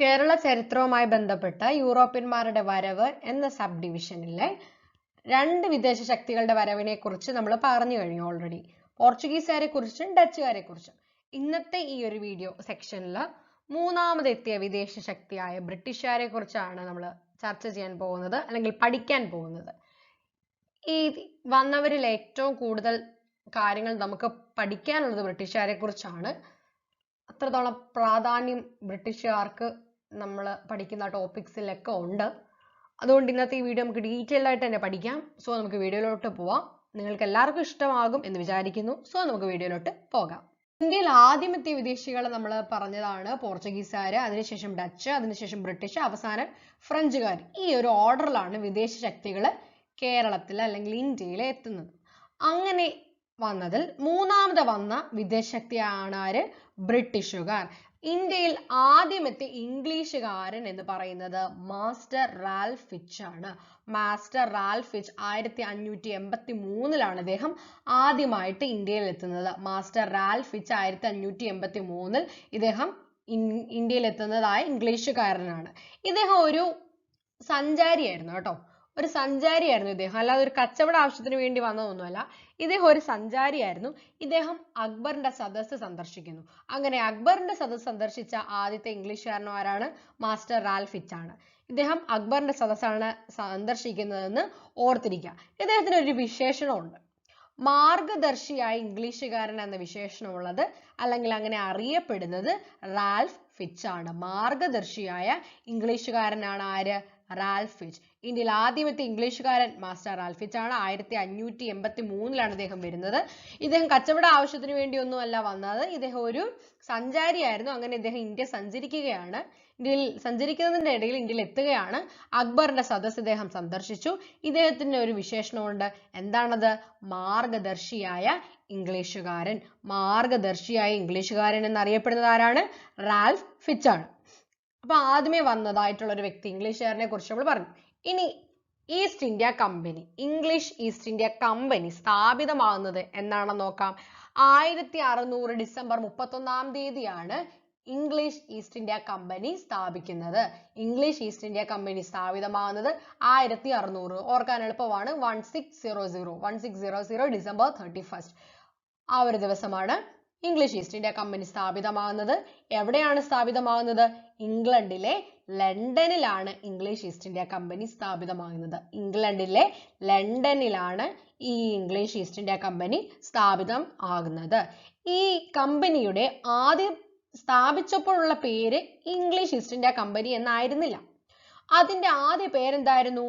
കേരള ചരിത്രവുമായി ബന്ധപ്പെട്ട യൂറോപ്യന്മാരുടെ വരവ് എന്ന സബ് ഡിവിഷനിലെ രണ്ട് വിദേശ ശക്തികളുടെ വരവിനെ കുറിച്ച് നമ്മൾ പറഞ്ഞു കഴിഞ്ഞു ഓൾറെഡി. പോർച്ചുഗീസുകാരെ കുറിച്ചും ഡച്ചുകാരെ കുറിച്ചും. ഇന്നത്തെ ഈ ഒരു വീഡിയോ സെക്ഷനിൽ മൂന്നാമതെത്തിയ വിദേശ ശക്തിയായ ബ്രിട്ടീഷുകാരെ കുറിച്ചാണ് നമ്മൾ ചർച്ച ചെയ്യാൻ പോകുന്നത്, അല്ലെങ്കിൽ പഠിക്കാൻ പോകുന്നത്. ഈ വന്നവരിൽ ഏറ്റവും കൂടുതൽ കാര്യങ്ങൾ നമുക്ക് പഠിക്കാനുള്ളത് ബ്രിട്ടീഷുകാരെ കുറിച്ചാണ്. അത്രത്തോളം പ്രാധാന്യം ബ്രിട്ടീഷുകാർക്ക് നമ്മൾ പഠിക്കുന്ന ടോപ്പിക്സിലൊക്കെ ഉണ്ട്. അതുകൊണ്ട് ഇന്നത്തെ ഈ വീഡിയോ നമുക്ക് ഡീറ്റെയിൽഡ് ആയിട്ട് തന്നെ പഠിക്കാം. സോ നമുക്ക് വീഡിയോയിലോട്ട് പോവാം. നിങ്ങൾക്ക് എല്ലാവർക്കും ഇഷ്ടമാകും എന്ന് വിചാരിക്കുന്നു. സോ നമുക്ക് വീഡിയോയിലോട്ട് പോകാം. ഇന്ത്യയിൽ ആദ്യമെത്തിയ വിദേശികളെ നമ്മൾ പറഞ്ഞതാണ് പോർച്ചുഗീസുകാര്, അതിനുശേഷം ഡച്ച്, അതിനുശേഷം ബ്രിട്ടീഷ്, അവസാനം ഫ്രഞ്ചുകാർ. ഈ ഒരു ഓർഡറിലാണ് വിദേശ ശക്തികൾ കേരളത്തിൽ അല്ലെങ്കിൽ ഇന്ത്യയിൽ എത്തുന്നത്. അങ്ങനെ വന്നതിൽ മൂന്നാമത് വന്ന വിദേശ ശക്തിയാണ് ആര്? ബ്രിട്ടീഷുകാർ. ഇന്ത്യയിൽ ആദ്യമെത്തിയ ഇംഗ്ലീഷുകാരൻ എന്ന് പറയുന്നത് മാസ്റ്റർ റാൽഫ് ഫിച്ച് ആണ്. മാസ്റ്റർ റാൽഫ് ഫിച്ച് 1583 അദ്ദേഹം ആദ്യമായിട്ട് ഇന്ത്യയിൽ എത്തുന്നത്. മാസ്റ്റർ റാൽഫ് ഫിച്ച് 1583 ഇദ്ദേഹം ഇന്ത്യയിൽ എത്തുന്നതായ ഇംഗ്ലീഷുകാരനാണ്. ഇദ്ദേഹം ഒരു സഞ്ചാരിയായിരുന്നു കേട്ടോ. ഒരു സഞ്ചാരിയായിരുന്നു ഇദ്ദേഹം, അല്ലാതെ ഒരു കച്ചവട ആവശ്യത്തിന് വേണ്ടി വന്നതൊന്നുമല്ല. ഇദ്ദേഹം ഒരു സഞ്ചാരിയായിരുന്നു. ഇദ്ദേഹം അക്ബറിന്റെ സദസ്സ് സന്ദർശിക്കുന്നു. അങ്ങനെ അക്ബറിന്റെ സദസ്സ് സന്ദർശിച്ച ആദ്യത്തെ ഇംഗ്ലീഷുകാരൻ ആരാണ്? മാസ്റ്റർ റാൽഫ് ഫിച്ച് ആണ്. ഇദ്ദേഹം അക്ബറിന്റെ സദസ്സാണ് സന്ദർശിക്കുന്നതെന്ന് ഓർത്തിരിക്കുക. ഇദ്ദേഹത്തിന് ഒരു വിശേഷണമുണ്ട്. മാർഗദർശിയായ ഇംഗ്ലീഷുകാരൻ എന്ന വിശേഷണമുള്ളത്, അല്ലെങ്കിൽ അങ്ങനെ അറിയപ്പെടുന്നത് റാൽഫ് ഫിച്ച് ആണ്. മാർഗദർശിയായ ഇംഗ്ലീഷുകാരനാണ് ആര്? Ralph Fitch. ഇന്ത്യയിൽ ആദ്യത്തെ ഇംഗ്ലീഷുകാരൻ മാസ്റ്റർ റാൽഫ് ഫിച്ച് ആണ്. 1583 അദ്ദേഹം വരുന്നത്. ഇദ്ദേഹം കച്ചവട ആവശ്യത്തിന് വേണ്ടിയൊന്നും അല്ല വന്നത്. ഇദ്ദേഹം ഒരു സഞ്ചാരിയായിരുന്നു. അങ്ങനെ ഇദ്ദേഹം ഇന്ത്യ സഞ്ചരിക്കുകയാണ്. ഇന്ത്യയിൽ സഞ്ചരിക്കുന്നതിന്റെ ഇടയിൽ ഇന്ത്യയിൽ എത്തുകയാണ്. അക്ബറിന്റെ സദസ്സ് ഇദ്ദേഹം സന്ദർശിച്ചു. ഇദ്ദേഹത്തിന് ഒരു വിശേഷണമുണ്ട്. എന്താണത്? മാർഗദർശിയായ ഇംഗ്ലീഷുകാരൻ. മാർഗദർശിയായ ഇംഗ്ലീഷുകാരൻ എന്നറിയപ്പെടുന്നത് ആരാണ്? റാൽഫ് ഫിച്ച് ആണ്. അപ്പൊ ആദ്യമേ വന്നതായിട്ടുള്ള ഒരു വ്യക്തി ഇംഗ്ലീഷുകാരനെ കുറിച്ച് നമ്മൾ പറഞ്ഞു. ഇനി East India Company, English East India Company സ്ഥാപിതമാകുന്നത് എന്നാണെന്ന് നോക്കാം. 1600 December 31 English East India Company സ്ഥാപിക്കുന്നത്. ഇംഗ്ലീഷ് ഈസ്റ്റ് ഇന്ത്യ കമ്പനി സ്ഥാപിതമാകുന്നത് 1600. ഓർക്കാൻ എളുപ്പമാണ്. 1600 ഡിസംബർ 31 ആ ഒരു ദിവസമാണ് ഇംഗ്ലീഷ് ഈസ്റ്റ് ഇന്ത്യ കമ്പനി സ്ഥാപിതമാകുന്നത്. എവിടെയാണ് സ്ഥാപിതമാകുന്നത്? ഇംഗ്ലണ്ടിലെ ലണ്ടനിലാണ് ഇംഗ്ലീഷ് ഈസ്റ്റ് ഇന്ത്യ കമ്പനി സ്ഥാപിതമാകുന്നത്. ഇംഗ്ലണ്ടിലെ ലണ്ടനിലാണ് ഈ ഇംഗ്ലീഷ് ഈസ്റ്റ് ഇന്ത്യ കമ്പനി സ്ഥാപിതം ആകുന്നത്. ഈ കമ്പനിയുടെ ആദ്യം സ്ഥാപിച്ചപ്പോഴുള്ള പേര് ഇംഗ്ലീഷ് ഈസ്റ്റ് ഇന്ത്യ കമ്പനി എന്നായിരുന്നില്ല. അതിന്റെ ആദ്യ പേരെന്തായിരുന്നു?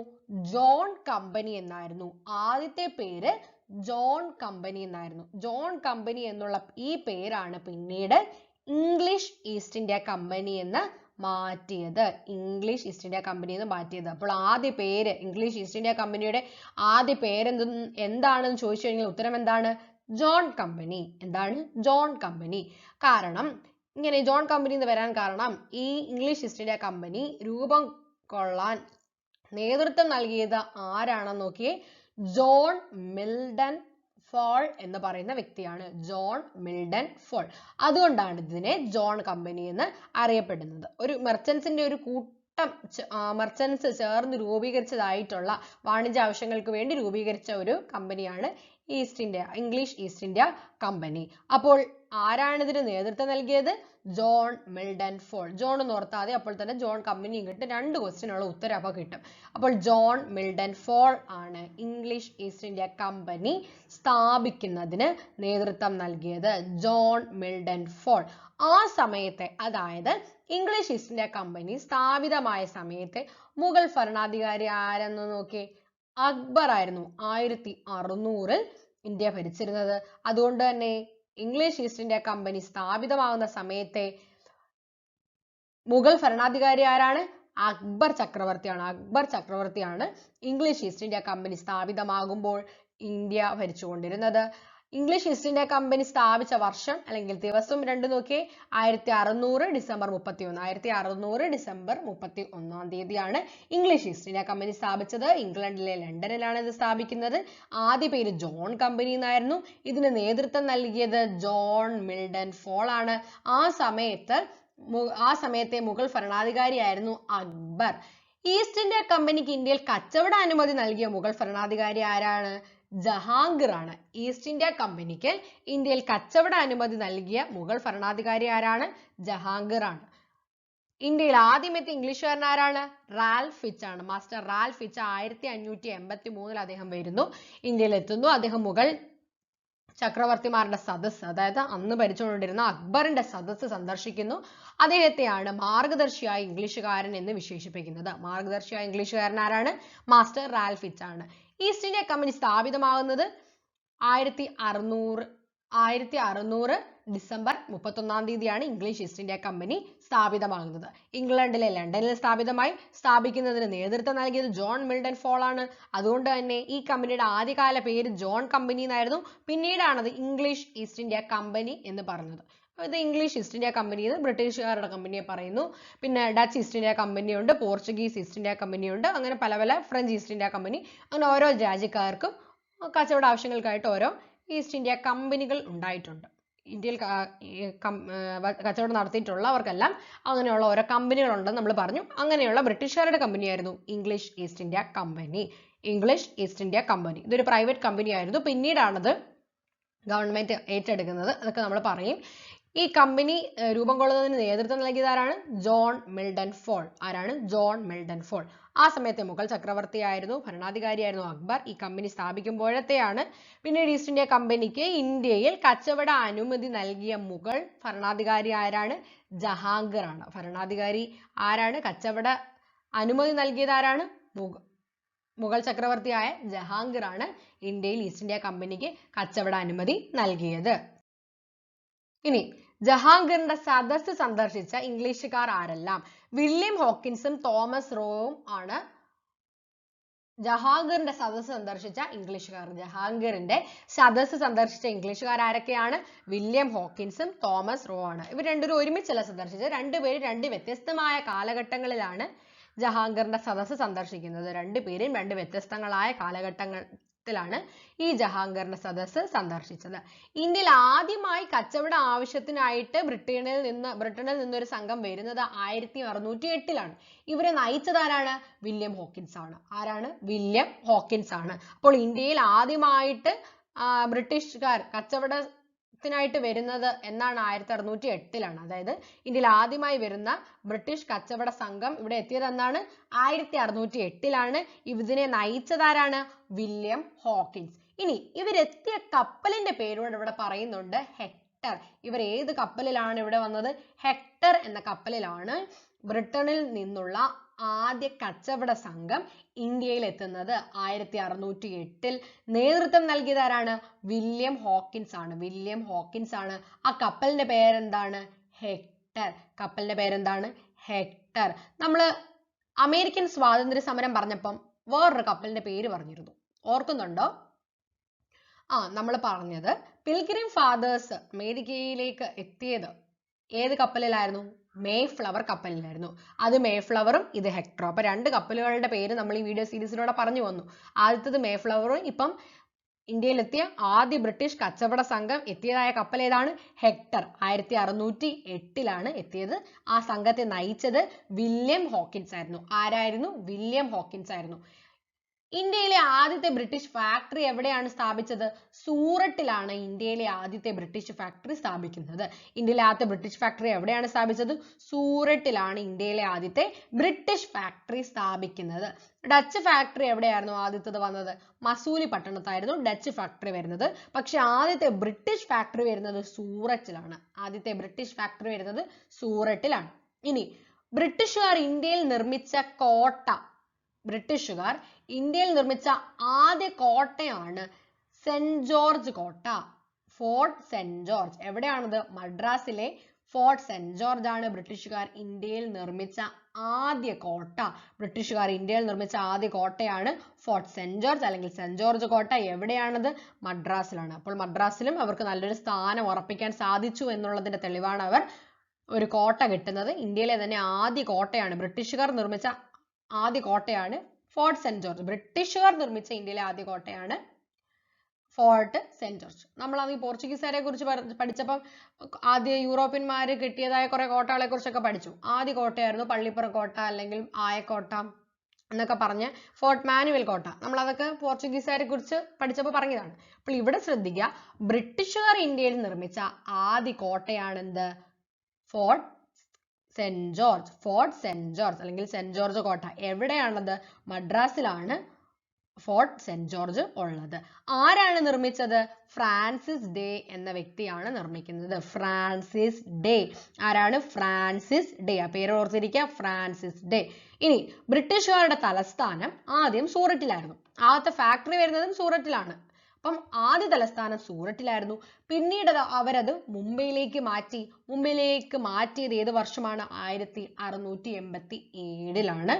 ജോൺ കമ്പനി എന്നായിരുന്നു. ആദ്യത്തെ പേര് ജോൺ കമ്പനി എന്നായിരുന്നു. ജോൺ കമ്പനി എന്നുള്ള ഈ പേരാണ് പിന്നീട് ഇംഗ്ലീഷ് ഈസ്റ്റ് ഇന്ത്യ കമ്പനി എന്ന് മാറ്റിയത്. ഇംഗ്ലീഷ് ഈസ്റ്റ് ഇന്ത്യ കമ്പനി എന്ന് മാറ്റിയത്. അപ്പോൾ ആദ്യ പേര് ഇംഗ്ലീഷ് ഈസ്റ്റ് ഇന്ത്യ കമ്പനിയുടെ ആദ്യ പേര് എന്താണെന്ന് ചോദിച്ചു കഴിഞ്ഞാൽ ഉത്തരം എന്താണ്? John Company. എന്താണ്? John Company. കാരണം ഇങ്ങനെ ജോൺ കമ്പനി എന്ന് വരാൻ കാരണം ഈ ഇംഗ്ലീഷ് ഈസ്റ്റ് ഇന്ത്യ കമ്പനി രൂപം കൊള്ളാൻ നേതൃത്വം നൽകിയത് ആരാണെന്ന് നോക്കിയേ. ജോൺ മിൽഡൺ ഫോൾ എന്ന് പറയുന്ന വ്യക്തിയാണ്. John Mildenhall. അതുകൊണ്ടാണ് ഇതിനെ ജോൺ കമ്പനി എന്ന് അറിയപ്പെടുന്നത്. ഒരു മെർച്ചൻസിന്റെ ഒരു കൂട്ടം മെർച്ചൻസ് ചേർന്ന് രൂപീകരിച്ചതായിട്ടുള്ള വാണിജ്യ ആവശ്യങ്ങൾക്ക് വേണ്ടി രൂപീകരിച്ച ഒരു കമ്പനിയാണ് ഇംഗ്ലീഷ് ഈസ്റ്റ് ഇന്ത്യ കമ്പനി. അപ്പോൾ ആരാണ് ഇതിന് നേതൃത്വം നൽകിയത്? John മിൽഡൺ fall. ജോൺ എന്ന് ഓർത്താതെ അപ്പോൾ തന്നെ ജോൺ കമ്പനിയും കിട്ടും. 2 ക്വസ്റ്റ്യനുള്ള ഉത്തരം അപ്പോൾ കിട്ടും. അപ്പോൾ ജോൺ മിൽഡൺ ഫോൾ ആണ് ഇംഗ്ലീഷ് ഈസ്റ്റ് ഇന്ത്യ കമ്പനി സ്ഥാപിക്കുന്നതിന് നേതൃത്വം നൽകിയത്. John Mildenhall. ആ സമയത്തെ, അതായത് ഇംഗ്ലീഷ് ഈസ്റ്റ് ഇന്ത്യ കമ്പനി സ്ഥാപിതമായ സമയത്തെ മുഗൾ ഭരണാധികാരി ആരെന്ന് നോക്കി. അക്ബർ ആയിരുന്നു 1600 ഇന്ത്യ ഭരിച്ചിരുന്നത്. അതുകൊണ്ട് തന്നെ ഇംഗ്ലീഷ് ഈസ്റ്റ് ഇന്ത്യ കമ്പനി സ്ഥാപിതമാകുന്ന സമയത്തെ മുഗൾ ഭരണാധികാരി ആരാണ്? അക്ബർ ചക്രവർത്തിയാണ്. അക്ബർ ചക്രവർത്തിയാണ് ഇംഗ്ലീഷ് ഈസ്റ്റ് ഇന്ത്യ കമ്പനി സ്ഥാപിതമാകുമ്പോൾ ഇന്ത്യ ഭരിച്ചുകൊണ്ടിരുന്നത്. ഇംഗ്ലീഷ് ഈസ്റ്റ് ഇന്ത്യ കമ്പനി സ്ഥാപിച്ച വർഷം അല്ലെങ്കിൽ ദിവസം രണ്ട് നോക്കിയേ. 1600 December 31. 1600 December 31 English East India Company സ്ഥാപിച്ചത്. ഇംഗ്ലണ്ടിലെ ലണ്ടനിലാണ് ഇത് സ്ഥാപിക്കുന്നത്. ആദ്യ പേര് ജോൺ കമ്പനി എന്നായിരുന്നു. ഇതിന് നേതൃത്വം നൽകിയത് ജോൺ മിൽഡൺ ഫോൾ ആണ്. ആ സമയത്ത് ആ സമയത്തെ മുഗൾ ഭരണാധികാരിയായിരുന്നു അക്ബർ. ഈസ്റ്റ് ഇന്ത്യ കമ്പനിക്ക് ഇന്ത്യയിൽ കച്ചവട അനുമതി നൽകിയ മുഗൾ ഭരണാധികാരി ആരാണ്? ജഹാംഗീർ ആണ്. ഈസ്റ്റ് ഇന്ത്യ കമ്പനിക്ക് ഇന്ത്യയിൽ കച്ചവട അനുമതി നൽകിയ മുഗൾ ഭരണാധികാരി ആരാണ്? ജഹാംഗീർ ആണ്. ഇന്ത്യയിൽ ആദ്യമെത്തിയ ഇംഗ്ലീഷുകാരൻ ആരാണ്? റാൽഫ് ഫിച്ച് ആണ്. മാസ്റ്റർ റാൽഫ് ഫിച്ച് 1583 അദ്ദേഹം വരുന്നു, ഇന്ത്യയിൽ എത്തുന്നു. അദ്ദേഹം മുഗൾ ചക്രവർത്തിമാരുടെ സദസ്സ്, അതായത് അന്ന് ഭരിച്ചുകൊണ്ടിരുന്ന അക്ബറിന്റെ സദസ്സ് സന്ദർശിക്കുന്നു. അദ്ദേഹത്തെയാണ് മാർഗദർശിയായ ഇംഗ്ലീഷുകാരൻ എന്ന് വിശേഷിപ്പിക്കുന്നത്. മാർഗദർശിയായ ഇംഗ്ലീഷുകാരൻ ആരാണ്? മാസ്റ്റർ റാൽഫ് ഫിച്ച് ആണ്. ഈസ്റ്റ് ഇന്ത്യ കമ്പനി സ്ഥാപിതമാകുന്നത് 1600 ഡിസംബർ 31-ാം തീയതിയാണ് ഇംഗ്ലീഷ് ഈസ്റ്റ് ഇന്ത്യ കമ്പനി സ്ഥാപിതമാകുന്നത്. ഇംഗ്ലണ്ടിലെ ലണ്ടനിൽ സ്ഥാപിക്കുന്നതിന് നേതൃത്വം നൽകിയത് ജോൺ മിൽട്ടൺ ഫോൾ ആണ്. അതുകൊണ്ട് തന്നെ ഈ കമ്പനിയുടെ ആദ്യകാല പേര് ജോൺ കമ്പനി എന്നായിരുന്നു. പിന്നീടാണത് ഇംഗ്ലീഷ് ഈസ്റ്റ് ഇന്ത്യ കമ്പനി എന്ന് പറഞ്ഞത്. ഇത് ഇംഗ്ലീഷ് ഈസ്റ്റ് ഇന്ത്യ കമ്പനി എന്ന് ബ്രിട്ടീഷുകാരുടെ കമ്പനിയെ പറയുന്നു. പിന്നെ ഡച്ച് ഈസ്റ്റ് ഇന്ത്യ കമ്പനിയുണ്ട്, പോർച്ചുഗീസ് ഈസ്റ്റ് ഇന്ത്യ കമ്പനിയുണ്ട്, അങ്ങനെ പല പല ഫ്രഞ്ച് ഈസ്റ്റ് ഇന്ത്യ കമ്പനി, അങ്ങനെ ഓരോ രാജ്യക്കാർക്കും കച്ചവട ആവശ്യങ്ങൾക്കായിട്ട് ഓരോ ഈസ്റ്റ് ഇന്ത്യ കമ്പനികൾ ഉണ്ടായിട്ടുണ്ട്. ഇന്ത്യയിൽ കച്ചവടം നടത്തിയിട്ടുള്ളവർക്കെല്ലാം അങ്ങനെയുള്ള ഓരോ കമ്പനികളുണ്ടെന്ന് നമ്മൾ പറഞ്ഞു. അങ്ങനെയുള്ള ബ്രിട്ടീഷുകാരുടെ കമ്പനിയായിരുന്നു English East India Company. English East India Company ഇതൊരു പ്രൈവറ്റ് കമ്പനി ആയിരുന്നു. പിന്നീടാണത് ഗവൺമെന്റ് ഏറ്റെടുക്കുന്നത്. അതൊക്കെ നമ്മൾ പറയും. ഈ കമ്പനി രൂപം കൊള്ളുന്നതിന് നേതൃത്വം നൽകിയതാരാണ്? John Mildenhall. ആരാണ്? John Mildenhall. ആ സമയത്തെ മുഗൾ ചക്രവർത്തിയായിരുന്നു, ഭരണാധികാരിയായിരുന്നു അക്ബർ. ഈ കമ്പനി സ്ഥാപിക്കുമ്പോഴത്തെയാണ്. പിന്നീട് ഈസ്റ്റ് ഇന്ത്യ കമ്പനിക്ക് ഇന്ത്യയിൽ കച്ചവട അനുമതി നൽകിയ മുഗൾ ഭരണാധികാരി ആരാണ്? ജഹാംഗീർ ആണ്. ഭരണാധികാരി ആരാണ്? കച്ചവട അനുമതി നൽകിയത് ആരാണ്? മുഗൾ ചക്രവർത്തിയായ ജഹാംഗീർ ആണ് ഇന്ത്യയിൽ ഈസ്റ്റ് ഇന്ത്യ കമ്പനിക്ക് കച്ചവട അനുമതി നൽകിയത്. ഇനി ജഹാംഗീറിന്റെ സദസ്സ് സന്ദർശിച്ച ഇംഗ്ലീഷുകാർ ആരെല്ലാം? വില്യം ഹോക്കിൻസും തോമസ് റോവും ആണ് ജഹാംഗീറിന്റെ സദസ്സ് സന്ദർശിച്ച ഇംഗ്ലീഷുകാർ. ജഹാംഗീറിന്റെ സദസ്സ് സന്ദർശിച്ച ഇംഗ്ലീഷുകാർ ആരൊക്കെയാണ്? വില്യം ഹോക്കിൻസും തോമസ് റോ ആണ്. ഇവർ രണ്ടുപേരും ഒരുമിച്ചല്ല സന്ദർശിച്ചത്. രണ്ടുപേരും രണ്ട് വ്യത്യസ്തമായ കാലഘട്ടങ്ങളിലാണ് ജഹാംഗീറിന്റെ സദസ്സ് സന്ദർശിക്കുന്നത്. രണ്ടുപേരും രണ്ട് വ്യത്യസ്തങ്ങളായ കാലഘട്ടത്തിലാണ് ഈ ജഹാംഗീറിന്റെ സദസ്സ് സന്ദർശിച്ചത്. ഇന്ത്യയിൽ ആദ്യമായി കച്ചവട ആവശ്യത്തിനായിട്ട് ബ്രിട്ടനിൽ നിന്നൊരു സംഘം വരുന്നത് 1608-ലാണ്. ഇവരെ നയിച്ചത് ആരാണ്? വില്യം ഹോക്കിൻസ് ആണ്. ആരാണ്? വില്യം ഹോക്കിൻസ് ആണ്. അപ്പോൾ ഇന്ത്യയിൽ ആദ്യമായിട്ട് ബ്രിട്ടീഷുകാർ കച്ചവടത്തിനായിട്ട് വരുന്നത് എന്നാണ്? 1608-ലാണ്. അതായത് ഇന്ത്യയിൽ ആദ്യമായി വരുന്ന ബ്രിട്ടീഷ് കച്ചവട സംഘം ഇവിടെ എത്തിയത് എന്നാണ്? 1608-ലാണ്. ഇതിനെ നയിച്ചതാരാണ്? William Hawkins. ഇനി ഇവരെത്തിയ കപ്പലിന്റെ പേരോട് ഇവിടെ പറയുന്നുണ്ട്, ഹെക്ടർ. ഇവർ ഏത് കപ്പലിലാണ് ഇവിടെ വന്നത്? ഹെക്ടർ എന്ന കപ്പലിലാണ് ബ്രിട്ടനിൽ നിന്നുള്ള ആദ്യ കച്ചവട സംഘം ഇന്ത്യയിൽ എത്തുന്നത്. 1608-ൽ നേതൃത്വം നൽകിയത് ആരാണ്? വില്യം ഹോക്കിൻസ് ആണ്. വില്യം ഹോക്കിൻസ് ആണ്. ആ കപ്പലിന്റെ പേരെന്താണ്? ഹെക്ടർ. കപ്പലിന്റെ പേരെന്താണ്? ഹെക്ടർ. നമ്മൾ അമേരിക്കൻ സ്വാതന്ത്ര്യ സമരം പറഞ്ഞപ്പം വേറൊരു കപ്പലിന്റെ പേര് പറഞ്ഞിരുന്നു, ഓർക്കുന്നുണ്ടോ? നമ്മൾ പറഞ്ഞത് പിൽഗ്രിം ഫാദേഴ്സ് അമേരിക്കയിലേക്ക് എത്തിയത് ഏത് കപ്പലിലായിരുന്നു? മേഫ്ലവർ കപ്പലിലായിരുന്നു. അത് മേഫ്ലവറും ഇത് ഹെക്ടറും. അപ്പൊ രണ്ട് കപ്പലുകളുടെ പേര് നമ്മൾ ഈ വീഡിയോ സീരീസിലൂടെ പറഞ്ഞു വന്നു. ആദ്യത്തേത് മേഫ്ലവറും. ഇപ്പം ഇന്ത്യയിലെത്തിയ ആദ്യ ബ്രിട്ടീഷ് കച്ചവട സംഘം എത്തിയതായ കപ്പൽ ഏതാണ്? ഹെക്ടർ. 1608-ലാണ് എത്തിയത്. ആ സംഘത്തെ നയിച്ചത് വില്യം ഹോക്കിൻസ് ആയിരുന്നു. ആരായിരുന്നു? വില്യം ഹോക്കിൻസ് ആയിരുന്നു. ഇന്ത്യയിലെ ആദ്യത്തെ ബ്രിട്ടീഷ് ഫാക്ടറി എവിടെയാണ് സ്ഥാപിച്ചത്? സൂററ്റിലാണ് ഇന്ത്യയിലെ ആദ്യത്തെ ബ്രിട്ടീഷ് ഫാക്ടറി സ്ഥാപിക്കുന്നത്. ഇന്ത്യയിലെ ആദ്യത്തെ ബ്രിട്ടീഷ് ഫാക്ടറി എവിടെയാണ് സ്ഥാപിച്ചത്? സൂററ്റിലാണ് ഇന്ത്യയിലെ ആദ്യത്തെ ബ്രിട്ടീഷ് ഫാക്ടറി സ്ഥാപിക്കുന്നത്. ഡച്ച് ഫാക്ടറി എവിടെയായിരുന്നു ആദ്യത്തേത് വന്നത്? മസൂലി പട്ടണത്തായിരുന്നു ഡച്ച് ഫാക്ടറി വരുന്നത്. പക്ഷെ ആദ്യത്തെ ബ്രിട്ടീഷ് ഫാക്ടറി വരുന്നത് സൂററ്റിലാണ്. ആദ്യത്തെ ബ്രിട്ടീഷ് ഫാക്ടറി വരുന്നത് സൂററ്റിലാണ്. ഇനി ബ്രിട്ടീഷുകാർ ഇന്ത്യയിൽ നിർമ്മിച്ച ആദ്യ കോട്ടയാണ് സെന്റ് ജോർജ് കോട്ട, ഫോർട്ട് സെന്റ് ജോർജ്. എവിടെയാണത്? മദ്രാസിലെ ഫോർട്ട് സെന്റ് ജോർജ് ആണ് ബ്രിട്ടീഷുകാർ ഇന്ത്യയിൽ നിർമ്മിച്ച ആദ്യ കോട്ട. ബ്രിട്ടീഷുകാർ ഇന്ത്യയിൽ നിർമ്മിച്ച ആദ്യ കോട്ടയാണ് ഫോർട്ട് സെന്റ് ജോർജ് അല്ലെങ്കിൽ സെന്റ് ജോർജ് കോട്ട. എവിടെയാണത്? മദ്രാസിലാണ്. അപ്പോൾ മദ്രാസിലും അവർക്ക് നല്ലൊരു സ്ഥാനം ഉറപ്പിക്കാൻ സാധിച്ചു എന്നുള്ളതിന്റെ തെളിവാണ് അവർ ഒരു കോട്ട കിട്ടുന്നത്. ഇന്ത്യയിലെ തന്നെ ആദ്യ കോട്ടയാണ്, ബ്രിട്ടീഷുകാർ നിർമ്മിച്ച ആദ്യ കോട്ടയാണ് ഫോർട്ട് സെന്റ് ജോർജ്. ബ്രിട്ടീഷുകാർ നിർമ്മിച്ച ഇന്ത്യയിലെ ആദ്യ കോട്ടയാണ് ഫോർട്ട് സെന്റ് ജോർജ്. നമ്മൾ അന്ന് ഈ പോർച്ചുഗീസുകാരെ കുറിച്ച് പഠിച്ചപ്പം ആദ്യ യൂറോപ്യന്മാർ കിട്ടിയതായ കുറെ കോട്ടകളെ കുറിച്ചൊക്കെ പഠിച്ചു. ആദ്യ കോട്ടയായിരുന്നു പള്ളിപ്പുറം കോട്ട അല്ലെങ്കിൽ ആയക്കോട്ട എന്നൊക്കെ പറഞ്ഞ് ഫോർട്ട് മാനുവൽ കോട്ട. നമ്മൾ അതൊക്കെ പോർച്ചുഗീസുകാരെ കുറിച്ച് പഠിച്ചപ്പോൾ പറഞ്ഞതാണ്. അപ്പോൾ ഇവിടെ ശ്രദ്ധിക്കുക, ബ്രിട്ടീഷുകാർ ഇന്ത്യയിൽ നിർമ്മിച്ച ആദ്യ കോട്ടയാണെന്ത്? Fort Saint George. Fort Saint George അല്ലെങ്കിൽ സെന്റ് ജോർജ് കോട്ട. എവിടെയാണത്? മദ്രാസിലാണ് ഫോർട്ട് സെന്റ് ജോർജ് ഉള്ളത്. ആരാണ് നിർമ്മിച്ചത്? ഫ്രാൻസിസ് ഡേ എന്ന വ്യക്തിയാണ് നിർമ്മിക്കുന്നത്. Francis Day. ആരാണ്? Francis Day. ആ പേര് ഓർത്തിരിക്കുക, ഫ്രാൻസിസ് ഡേ. ഇനി ബ്രിട്ടീഷുകാരുടെ തലസ്ഥാനം ആദ്യം സൂററ്റിലായിരുന്നു. ആദ്യത്തെ ഫാക്ടറി വരുന്നതും സൂററ്റിലാണ്. അപ്പം ആദ്യ തലസ്ഥാനം സൂററ്റിലായിരുന്നു. പിന്നീട് അവരത് മുംബൈയിലേക്ക് മാറ്റി. മുംബൈയിലേക്ക് മാറ്റിയത് ഏത് വർഷമാണ്? 1687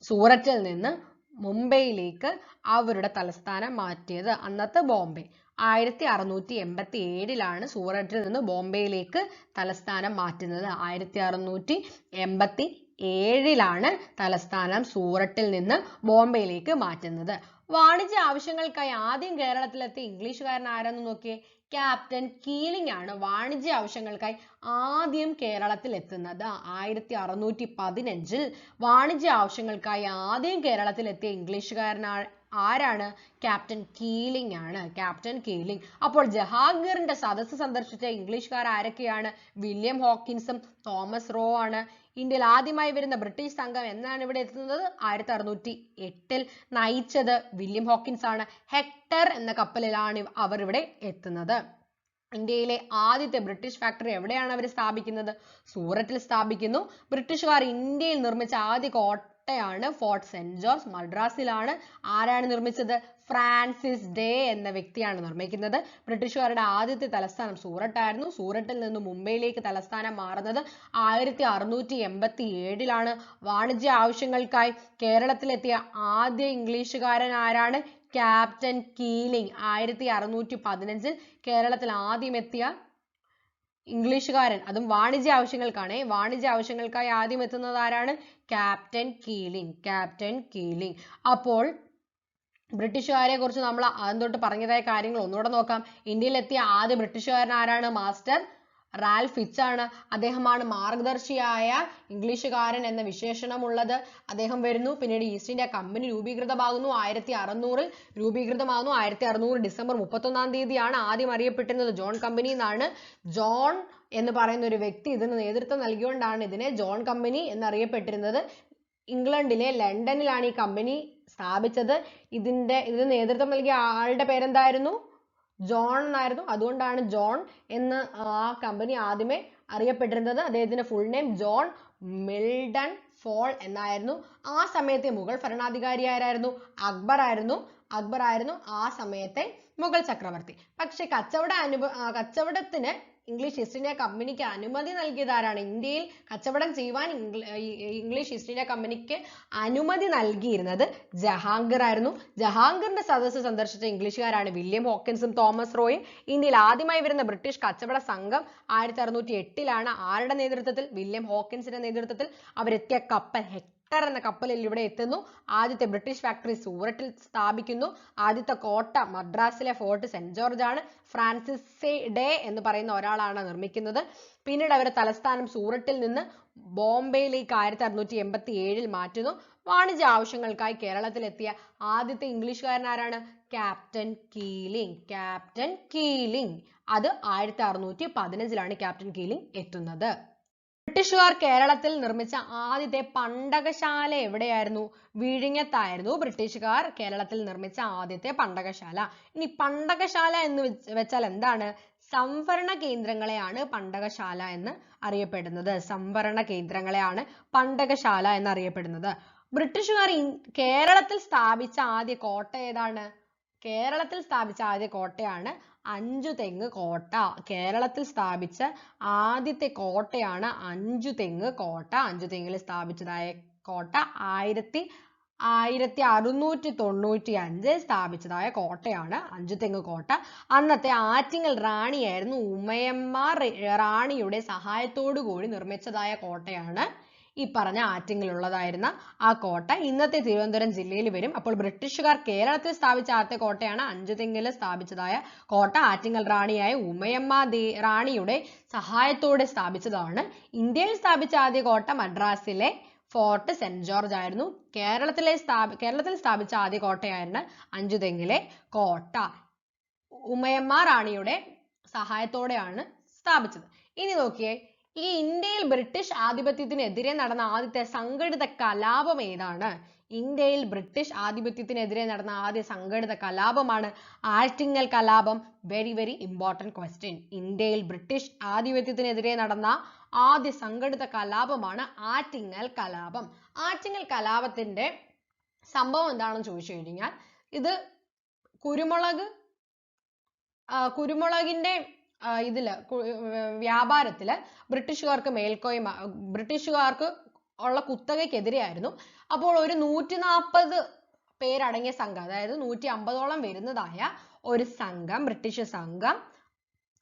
സൂററ്റിൽ നിന്ന് മുംബൈയിലേക്ക് അവരുടെ തലസ്ഥാനം മാറ്റിയത്. അന്നത്തെ ബോംബെ. 1687 സൂററ്റിൽ നിന്ന് ബോംബെയിലേക്ക് തലസ്ഥാനം മാറ്റുന്നത്. 1687 തലസ്ഥാനം സൂററ്റിൽ നിന്ന് ബോംബെയിലേക്ക് മാറ്റുന്നത്. വാണിജ്യ ആവശ്യങ്ങൾക്കായി ആദ്യം കേരളത്തിലെത്തിയ ഇംഗ്ലീഷുകാരൻ ആരാന്ന് നോക്കിയേ? ക്യാപ്റ്റൻ കീലിംഗ് ആണ് വാണിജ്യ ആവശ്യങ്ങൾക്കായി ആദ്യം കേരളത്തിൽ എത്തുന്നത്. 1615 വാണിജ്യ ആവശ്യങ്ങൾക്കായി ആദ്യം കേരളത്തിൽ എത്തിയ ഇംഗ്ലീഷുകാരൻ ആരാണ്? ക്യാപ്റ്റൻ കീലിംഗ് ആണ്. Captain Keeling. അപ്പോൾ ജഹാംഗീറിന്റെ സദസ്സ് സന്ദർശിച്ച ഇംഗ്ലീഷുകാർ ആരൊക്കെയാണ്? വില്യം ഹോക്കിൻസും തോമസ് റോ ആണ്. ഇന്ത്യയിൽ ആദ്യമായി വരുന്ന ബ്രിട്ടീഷ് സംഘം എന്നാണ് ഇവിടെ എത്തുന്നത്? 1608 നയിച്ചത് വില്യം ഹോക്കിൻസ് ആണ്. ഹെക്ടർ എന്ന കപ്പലിലാണ് അവർ ഇവിടെ എത്തുന്നത്. ഇന്ത്യയിലെ ആദ്യത്തെ ബ്രിട്ടീഷ് ഫാക്ടറി എവിടെയാണ് അവർ സ്ഥാപിക്കുന്നത്? സൂററ്റിൽ സ്ഥാപിക്കുന്നു. ബ്രിട്ടീഷുകാർ ഇന്ത്യയിൽ നിർമ്മിച്ച ആദ്യ കോട്ടയാണ് ഫോർട്ട് സെന്റ് ജോർജ്. മദ്രാസിലാണ്. ആരാണ് നിർമ്മിച്ചത്? ഫ്രാൻസിസ് ഡേ എന്ന വ്യക്തിയാണ് നിർമ്മിക്കുന്നത്. ബ്രിട്ടീഷുകാരുടെ ആദ്യത്തെ തലസ്ഥാനം സൂററ്റായിരുന്നു. സൂററ്റിൽ നിന്ന് മുംബൈയിലേക്ക് തലസ്ഥാനം മാറുന്നത് 1687 വാണിജ്യ ആവശ്യങ്ങൾക്കായി കേരളത്തിലെത്തിയ ആദ്യ ഇംഗ്ലീഷുകാരൻ ആരാണ്? Captain Keeling. 1615 കേരളത്തിൽ ആദ്യം എത്തിയ ഇംഗ്ലീഷുകാരൻ, അതും വാണിജ്യ ആവശ്യങ്ങൾക്കാണ്. വാണിജ്യ ആവശ്യങ്ങൾക്കായി ആദ്യം എത്തുന്നത് ആരാണ്? Captain Keeling. Captain Keeling. അപ്പോൾ ബ്രിട്ടീഷുകാരെ കുറിച്ച് നമ്മൾ ആദ്യം തൊട്ട് പറഞ്ഞതായ കാര്യങ്ങൾ ഒന്നുകൂടെ നോക്കാം. ഇന്ത്യയിലെത്തിയ ആദ്യ ബ്രിട്ടീഷുകാരൻ ആരാണ്? മാസ്റ്റർ റാൽഫ് ഫിച്ച് ആണ്. അദ്ദേഹമാണ് മാർഗദർശിയായ ഇംഗ്ലീഷുകാരൻ എന്ന വിശേഷണമുള്ളത്. അദ്ദേഹം വരുന്നു. പിന്നീട് ഈസ്റ്റ് ഇന്ത്യ കമ്പനി രൂപീകൃതമാകുന്നു. 1600 രൂപീകൃതമാകുന്നു. 1600 ഡിസംബർ 31 ആദ്യം അറിയപ്പെട്ടിരുന്നത് ജോൺ കമ്പനി എന്നാണ്. ജോൺ എന്ന് പറയുന്ന ഒരു വ്യക്തി ഇതിന് നേതൃത്വം നൽകിക്കൊണ്ടാണ് ഇതിനെ ജോൺ കമ്പനി എന്നറിയപ്പെട്ടിരുന്നത്. ഇംഗ്ലണ്ടിലെ ലണ്ടനിലാണ് ഈ കമ്പനി സ്ഥാപിച്ചത്. ഇതിന് നേതൃത്വം നൽകിയ ആളുടെ പേരെന്തായിരുന്നു? ജോൺ എന്നായിരുന്നു. അതുകൊണ്ടാണ് ജോൺ എന്ന് ആ കമ്പനി ആദ്യമേ അറിയപ്പെട്ടിരുന്നത്. അദ്ദേഹത്തിന്റെ ഫുൾ നെയിം ജോൺ മിൽഡൺ ഫോൾ എന്നായിരുന്നു. ആ സമയത്തെ മുഗൾ ഭരണാധികാരി ആരായിരുന്നു? അക്ബർ ആയിരുന്നു ആ സമയത്തെ മുഗൾ ചക്രവർത്തി. പക്ഷെ കച്ചവടത്തിന് ഇംഗ്ലീഷ് ഈസ്റ്റ് ഇന്ത്യ കമ്പനിക്ക് അനുമതി നൽകിയത് ആരാണ്? ഇന്ത്യയിൽ കച്ചവടം ചെയ്യുവാൻ ഇംഗ്ലീഷ് ഈസ്റ്റ് ഇന്ത്യ കമ്പനിക്ക് അനുമതി നൽകിയിരുന്നത് ജഹാംഗീർ ആയിരുന്നു. ജഹാംഗീറിന്റെ സദസ്സ് സന്ദർശിച്ച ഇംഗ്ലീഷുകാരാണ് വില്യം ഹോക്കിൻസും തോമസ് റോയും. ഇന്ത്യയിൽ ആദ്യമായി വരുന്ന ബ്രിട്ടീഷ് കച്ചവട സംഘം 1608 ആരുടെ നേതൃത്വത്തിൽ? വില്യം ഹോക്കിൻസിന്റെ നേതൃത്വത്തിൽ. അവരെത്തിയ കപ്പൽ ഹെക്ടർ എന്ന കപ്പലിൽ ഇവിടെ എത്തുന്നു. ആദ്യത്തെ ബ്രിട്ടീഷ് ഫാക്ടറി സൂററ്റിൽ സ്ഥാപിക്കുന്നു. ആദ്യത്തെ കോട്ട മദ്രാസിലെ ഫോർട്ട് സെന്റ് ജോർജ് ആണ്. ഫ്രാൻസിസ് ഡേ എന്ന് പറയുന്ന ഒരാളാണ് നിർമ്മിക്കുന്നത്. പിന്നീട് അവരുടെ തലസ്ഥാനം സൂററ്റിൽ നിന്ന് ബോംബെയിലേക്ക് 1687 മാറ്റുന്നു. വാണിജ്യ ആവശ്യങ്ങൾക്കായി കേരളത്തിലെത്തിയ ആദ്യത്തെ ഇംഗ്ലീഷുകാരൻ ആരാണ്? Captain Keeling. Captain Keeling. അത് 1615 ക്യാപ്റ്റൻ കീലിംഗ് എത്തുന്നത്. ബ്രിട്ടീഷുകാർ കേരളത്തിൽ നിർമ്മിച്ച ആദ്യത്തെ പണ്ടകശാല എവിടെയായിരുന്നു? വിഴിഞ്ഞത്തായിരുന്നു ബ്രിട്ടീഷുകാർ കേരളത്തിൽ നിർമ്മിച്ച ആദ്യത്തെ പണ്ടകശാല. ഇനി പണ്ടകശാല എന്ന് വെച്ചാൽ എന്താണ്? സംഭരണ കേന്ദ്രങ്ങളെയാണ് പണ്ടകശാല എന്ന് അറിയപ്പെടുന്നത്. സംഭരണ കേന്ദ്രങ്ങളെയാണ് പണ്ടകശാല എന്നറിയപ്പെടുന്നത്. ബ്രിട്ടീഷുകാർ കേരളത്തിൽ സ്ഥാപിച്ച ആദ്യ കോട്ട ഏതാണ്? കേരളത്തിൽ സ്ഥാപിച്ച ആദ്യ കോട്ടയാണ് അഞ്ചുതെങ്ങ് കോട്ട. കേരളത്തിൽ സ്ഥാപിച്ച ആദ്യത്തെ കോട്ടയാണ് അഞ്ചുതെങ്ങ് കോട്ട. അഞ്ചുതെങ്ങിൽ സ്ഥാപിച്ചതായ കോട്ട 1695 സ്ഥാപിച്ചതായ കോട്ടയാണ് അഞ്ചുതെങ്ങ് കോട്ട. അന്നത്തെ ആറ്റിങ്ങൽ റാണിയായിരുന്നു ഉമയമ്മ റാണിയുടെ സഹായത്തോടു കൂടി നിർമ്മിച്ചതായ കോട്ടയാണ് ഈ പറഞ്ഞ ആറ്റിങ്ങലുള്ളതായിരുന്ന ആ കോട്ട ഇന്നത്തെ തിരുവനന്തപുരം ജില്ലയിൽ വരും. അപ്പോൾ ബ്രിട്ടീഷുകാർ കേരളത്തിൽ സ്ഥാപിച്ച ആദ്യത്തെ കോട്ടയാണ് അഞ്ചുതെങ്ങിൽ സ്ഥാപിച്ചതായ കോട്ട. ആറ്റിങ്ങൽ റാണിയായ ഉമയമ്മ റാണിയുടെ സഹായത്തോടെ സ്ഥാപിച്ചതാണ്. ഇന്ത്യയിൽ സ്ഥാപിച്ച ആദ്യ കോട്ട മദ്രാസിലെ ഫോർട്ട് സെന്റ് ജോർജ് ആയിരുന്നു. കേരളത്തിൽ സ്ഥാപിച്ച ആദ്യ കോട്ടയായിരുന്നു അഞ്ചുതെങ്ങിലെ കോട്ട. ഉമയമ്മ റാണിയുടെ സഹായത്തോടെയാണ് സ്ഥാപിച്ചത്. ഇനി നോക്കിയേ, ഈ ഇന്ത്യയിൽ ബ്രിട്ടീഷ് ആധിപത്യത്തിനെതിരെ നടന്ന ആദ്യത്തെ സംഘടിത കലാപം ഏതാണ്? ഇന്ത്യയിൽ ബ്രിട്ടീഷ് ആധിപത്യത്തിനെതിരെ നടന്ന ആദ്യ സംഘടിത കലാപമാണ് ആറ്റിങ്ങൽ കലാപം. Very very important question. ഇന്ത്യയിൽ ബ്രിട്ടീഷ് ആധിപത്യത്തിനെതിരെ നടന്ന ആദ്യ സംഘടിത കലാപമാണ് ആറ്റിങ്ങൽ കലാപം. ആറ്റിങ്ങൽ കലാപത്തിന്റെ സംഭവം എന്താണെന്ന് ചോദിച്ചു കഴിഞ്ഞാൽ, ഇത് കുരുമുളകിന്റെ വ്യാപാരത്തില് ബ്രിട്ടീഷുകാർക്ക് ഉള്ള കുത്തകയ്ക്കെതിരെയായിരുന്നു. അപ്പോൾ ഒരു 140 പേരടങ്ങിയ സംഘം, അതായത് 150ഓളം വരുന്നതായ ഒരു സംഘം, ബ്രിട്ടീഷ് സംഘം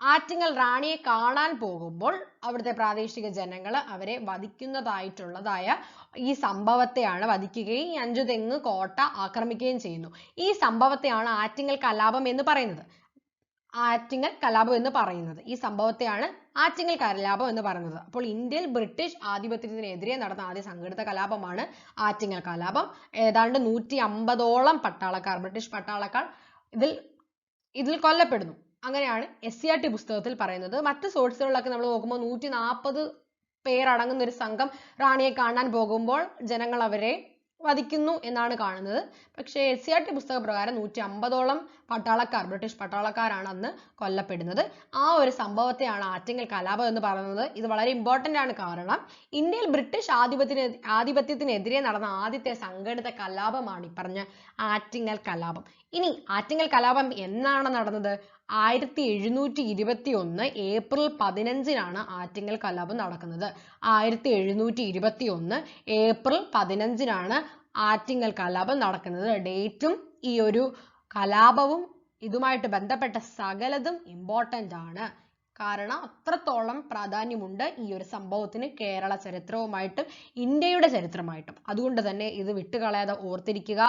ആറ്റിങ്ങൽ റാണിയെ കാണാൻ പോകുമ്പോൾ അവിടുത്തെ പ്രാദേശിക ജനങ്ങൾ അവരെ വധിക്കുന്നതായിട്ടുള്ളതായ ഈ സംഭവത്തെയാണ് വധിക്കുകയും ഈ അഞ്ചുതെങ്ങ് കോട്ട ആക്രമിക്കുകയും ചെയ്യുന്നു. ഈ സംഭവത്തെയാണ് ആറ്റിങ്ങൽ കലാപം എന്ന് പറയുന്നത്. ഈ സംഭവത്തെയാണ് ആറ്റിങ്ങൽ കലാപം എന്ന് പറയുന്നത്. അപ്പോൾ ഇന്ത്യയിൽ ബ്രിട്ടീഷ് ആധിപത്യത്തിനെതിരെ നടന്ന ആദ്യ സംഘടിത കലാപമാണ് ആറ്റിങ്ങൽ കലാപം. ഏതാണ്ട് 150ഓളം ബ്രിട്ടീഷ് പട്ടാളക്കാർ ഇതിൽ കൊല്ലപ്പെടുന്നു. അങ്ങനെയാണ് SCERT പുസ്തകത്തിൽ പറയുന്നത്. മറ്റ് സോഴ്സുകളിലൊക്കെ നമ്മൾ നോക്കുമ്പോൾ 140 പേരടങ്ങുന്ന ഒരു സംഘം റാണിയെ കാണാൻ പോകുമ്പോൾ ജനങ്ങൾ അവരെ വധിക്കുന്നു എന്നാണ് കാണുന്നത്. പക്ഷേ SCERT പുസ്തക പ്രകാരം 150ഓളം ബ്രിട്ടീഷ് പട്ടാളക്കാരാണ് അന്ന് കൊല്ലപ്പെടുന്നത്. ആ ഒരു സംഭവത്തെയാണ് ആറ്റിങ്ങൽ കലാപം എന്ന് പറയുന്നത്. ഇത് വളരെ ഇമ്പോർട്ടന്റ് ആണ്. കാരണം ഇന്ത്യയിൽ ബ്രിട്ടീഷ് ആധിപത്യത്തിനെതിരെ നടന്ന ആദ്യത്തെ സംഘടിത കലാപമാണ് ഈ പറഞ്ഞ ആറ്റിങ്ങൽ കലാപം. ഇനി ആറ്റിങ്ങൽ കലാപം എന്നാണ് നടന്നത്? 1721 ഏപ്രിൽ 15-നാണ് ആറ്റിങ്ങൽ കലാപം നടക്കുന്നത്. 1721 ഏപ്രിൽ 15-നാണ് ആറ്റിങ്ങൽ കലാപം നടക്കുന്നത്. ഡേറ്റും ഈ ഒരു കലാപവും ഇതുമായിട്ട് ബന്ധപ്പെട്ട സകലതും ഇമ്പോർട്ടന്റ് ആണ്. കാരണം അത്രത്തോളം പ്രാധാന്യമുണ്ട് ഈ ഒരു സംഭവത്തിന് കേരള ചരിത്രവുമായിട്ടും ഇന്ത്യയുടെ ചരിത്രമായിട്ടും. അതുകൊണ്ട് തന്നെ ഇത് വിട്ടുകളയാതെ ഓർത്തിരിക്കുക.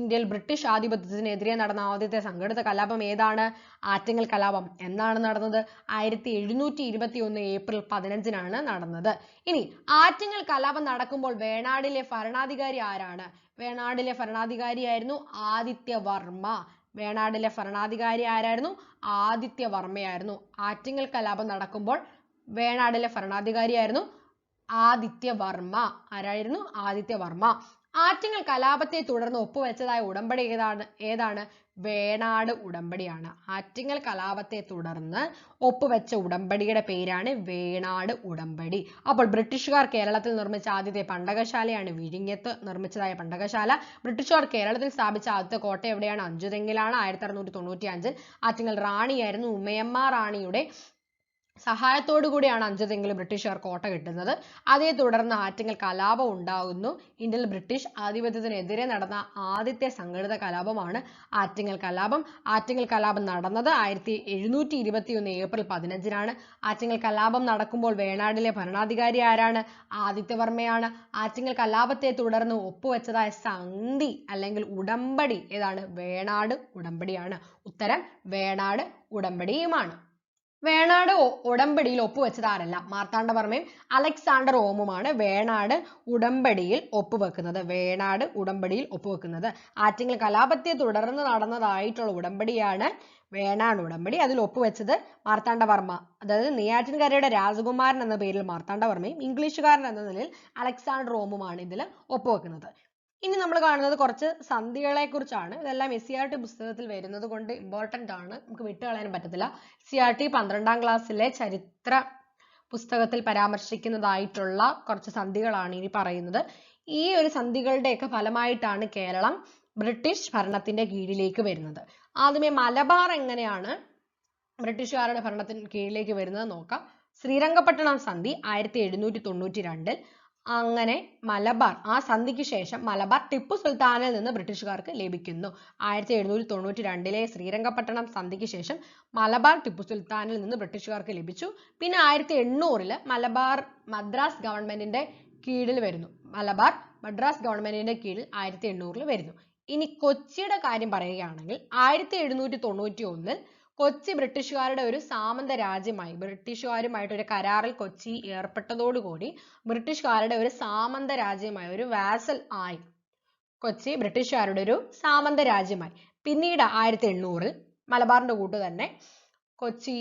ഇന്ത്യയിൽ ബ്രിട്ടീഷ് ആധിപത്യത്തിനെതിരെ നടന്ന ആദ്യത്തെ സംഘടിത കലാപം ഏതാണ്? ആറ്റിങ്ങൽ കലാപം. എന്നാണ് നടന്നത്? 1721 ഏപ്രിൽ 15-നാണ് നടന്നത്. ഇനി ആറ്റിങ്ങൽ കലാപം നടക്കുമ്പോൾ വേണാടിലെ ഭരണാധികാരി ആരാണ്? വേണാടിലെ ഭരണാധികാരിയായിരുന്നു ആദിത്യവർമ്മ. വേണാടിലെ ഭരണാധികാരി ആരായിരുന്നു? ആദിത്യവർമ്മയായിരുന്നു. ആറ്റിങ്ങൽ കലാപം നടക്കുമ്പോൾ വേണാടിലെ ഭരണാധികാരിയായിരുന്നു ആദിത്യവർമ്മ. ആരായിരുന്നു? ആദിത്യവർമ്മ. ആറ്റിങ്ങൽ കലാപത്തെ തുടർന്ന് ഒപ്പുവെച്ചതായ ഉടമ്പടി ഏതാണ്? വേണാട് ഉടമ്പടിയാണ്. ആറ്റിങ്ങൽ കലാപത്തെ തുടർന്ന് ഒപ്പുവെച്ച ഉടമ്പടിയുടെ പേരാണ് വേണാട് ഉടമ്പടി. അപ്പോൾ ബ്രിട്ടീഷുകാർ കേരളത്തിൽ നിർമ്മിച്ച ആദ്യത്തെ പണ്ടകശാലയാണ് വിഴിഞ്ഞത്ത് നിർമ്മിച്ചതായ പണ്ടകശാല. ബ്രിട്ടീഷുകാർ കേരളത്തിൽ സ്ഥാപിച്ച ആദ്യത്തെ കോട്ട എവിടെയാണ്? അഞ്ചുതെങ്ങിലാണ്. 1695 ആറ്റിങ്ങൽ റാണിയായിരുന്നു ഉമയമ്മ റാണിയുടെ സഹായത്തോടു കൂടിയാണ് അഞ്ചുതെങ്ങിൽ ബ്രിട്ടീഷുകാർ കോട്ട കെട്ടുന്നത്. അതേ തുടർന്ന് ആറ്റിങ്ങൽ കലാപം ഉണ്ടാകുന്നു. ഇന്ത്യയിൽ ബ്രിട്ടീഷ് ആധിപത്യത്തിനെതിരെ നടന്ന ആദ്യത്തെ സംഘടിത കലാപമാണ് ആറ്റിങ്ങൽ കലാപം. ആറ്റിങ്ങൽ കലാപം നടന്നത് 1721 ഏപ്രിൽ 15-നാണ്. ആറ്റിങ്ങൽ കലാപം നടക്കുമ്പോൾ വേണാടിലെ ഭരണാധികാരി ആരാണ്? ആദിത്യവർമ്മയാണ്. ആറ്റിങ്ങൽ കലാപത്തെ തുടർന്ന് ഒപ്പുവെച്ചതായ സന്ധി അല്ലെങ്കിൽ ഉടമ്പടി ഏതാണ്? വേണാട് ഉടമ്പടിയാണ്. ഉത്തരം വേണാട് ഉടമ്പടിയുമാണ്. വേണാട് ഉടമ്പടിയിൽ ഒപ്പുവെച്ചത് ആരല്ല? മാർത്താണ്ഡവർമ്മയും അലക്സാണ്ടർ ഓമുമാണ് വേണാട് ഉടമ്പടിയിൽ ഒപ്പുവെക്കുന്നത്. ആറ്റിങ്ങൽ കലാപത്തെ തുടർന്ന് നടന്നതായിട്ടുള്ള ഉടമ്പടിയാണ് വേണാട് ഉടമ്പടി. അതിൽ ഒപ്പുവെച്ചത് മാർത്താണ്ഡവർമ്മ, അതായത് നെയ്യാറ്റിൻകരയുടെ രാജകുമാരൻ എന്ന പേരിൽ മാർത്താണ്ഡവർമ്മയും ഇംഗ്ലീഷുകാരൻ എന്ന നിലയിൽ അലക്സാണ്ടർ ഓമുമാണ് ഇതിൽ ഒപ്പുവെക്കുന്നത്. ഇനി നമ്മൾ കാണുന്നത് കുറച്ച് സന്ധികളെ കുറിച്ചാണ്. ഇതെല്ലാം SCERT പുസ്തകത്തിൽ വരുന്നത് കൊണ്ട് ഇമ്പോർട്ടന്റ് ആണ്, നമുക്ക് വിട്ടുകളയാൻ പറ്റത്തില്ല. SCERT 12ാം ക്ലാസ്സിലെ ചരിത്ര പുസ്തകത്തിൽ പരാമർശിക്കുന്നതായിട്ടുള്ള കുറച്ച് സന്ധികളാണ് ഇനി പറയുന്നത്. ഈ ഒരു സന്ധികളുടെയൊക്കെ ഫലമായിട്ടാണ് കേരളം ബ്രിട്ടീഷ് ഭരണത്തിന്റെ കീഴിലേക്ക് വരുന്നത്. ആദ്യമേ മലബാർ എങ്ങനെയാണ് ബ്രിട്ടീഷുകാരുടെ ഭരണത്തിന് കീഴിലേക്ക് വരുന്നത് നോക്കാം. ശ്രീരംഗപട്ടണം സന്ധി 1792. അങ്ങനെ മലബാർ, ആ സന്ധിക്ക് ശേഷം മലബാർ ടിപ്പു സുൽത്താനിൽ നിന്ന് ബ്രിട്ടീഷുകാർക്ക് ലഭിക്കുന്നു. 1792 ശ്രീരംഗപട്ടണം സന്ധിക്ക് ശേഷം മലബാർ ടിപ്പു സുൽത്താനിൽ നിന്ന് ബ്രിട്ടീഷുകാർക്ക് ലഭിച്ചു. പിന്നെ 1800 മലബാർ മദ്രാസ് ഗവൺമെന്റിന്റെ കീഴിൽ വരുന്നു. മലബാർ മദ്രാസ് ഗവൺമെന്റിന്റെ കീഴിൽ 1800 വരുന്നു. ഇനി കൊച്ചിയുടെ കാര്യം പറയുകയാണെങ്കിൽ 1791 കൊച്ചി ബ്രിട്ടീഷുകാരുടെ ഒരു സാമന്ത രാജ്യമായി, ബ്രിട്ടീഷുകാരുമായിട്ട് ഒരു കരാറിൽ കൊച്ചി ഏർപ്പെട്ടതോടുകൂടി ബ്രിട്ടീഷുകാരുടെ ഒരു സാമന്ത രാജ്യമായി, ഒരു വാസൽ ആയി കൊച്ചി ബ്രിട്ടീഷുകാരുടെ ഒരു സാമന്ത രാജ്യമായി. പിന്നീട് 1800 മലബാറിന്റെ കൂട്ട് തന്നെ കൊച്ചി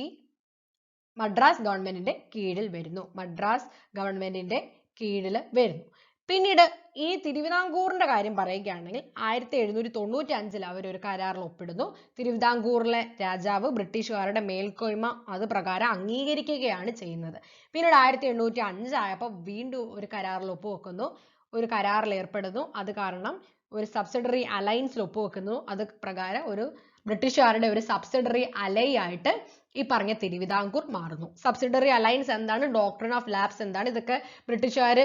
മദ്രാസ് ഗവൺമെന്റിന്റെ കീഴിൽ വരുന്നു. മദ്രാസ് ഗവൺമെന്റിന്റെ കീഴിൽ വരുന്നു. പിന്നീട് ഈ തിരുവിതാംകൂറിന്റെ കാര്യം പറയുകയാണെങ്കിൽ 1795 അവർ ഒരു കരാറിൽ ഒപ്പിടുന്നു. തിരുവിതാംകൂറിലെ രാജാവ് ബ്രിട്ടീഷുകാരുടെ മേൽക്കോയ്മ അത് പ്രകാരം അംഗീകരിക്കുകയാണ് ചെയ്യുന്നത്. പിന്നീട് 1805 ആയപ്പോൾ വീണ്ടും ഒരു കരാറിൽ ഒപ്പുവെക്കുന്നു, ഒരു കരാറിൽ ഏർപ്പെടുന്നു. അത് കാരണം ഒരു സബ്സിഡറി അലയൻസിൽ ഒപ്പുവെക്കുന്നു. അത് പ്രകാരം ഒരു ബ്രിട്ടീഷുകാരുടെ ഒരു സബ്സിഡറി അലൈ ആയിട്ട് ഈ പറഞ്ഞ തിരുവിതാംകൂർ മാറുന്നു. സബ്സിഡറി അലയൻസ് എന്താണ്, ഡോക്ട്രിൻ ഓഫ് ലാപ്സ് എന്താണ്, ഇതൊക്കെ ബ്രിട്ടീഷുകാർ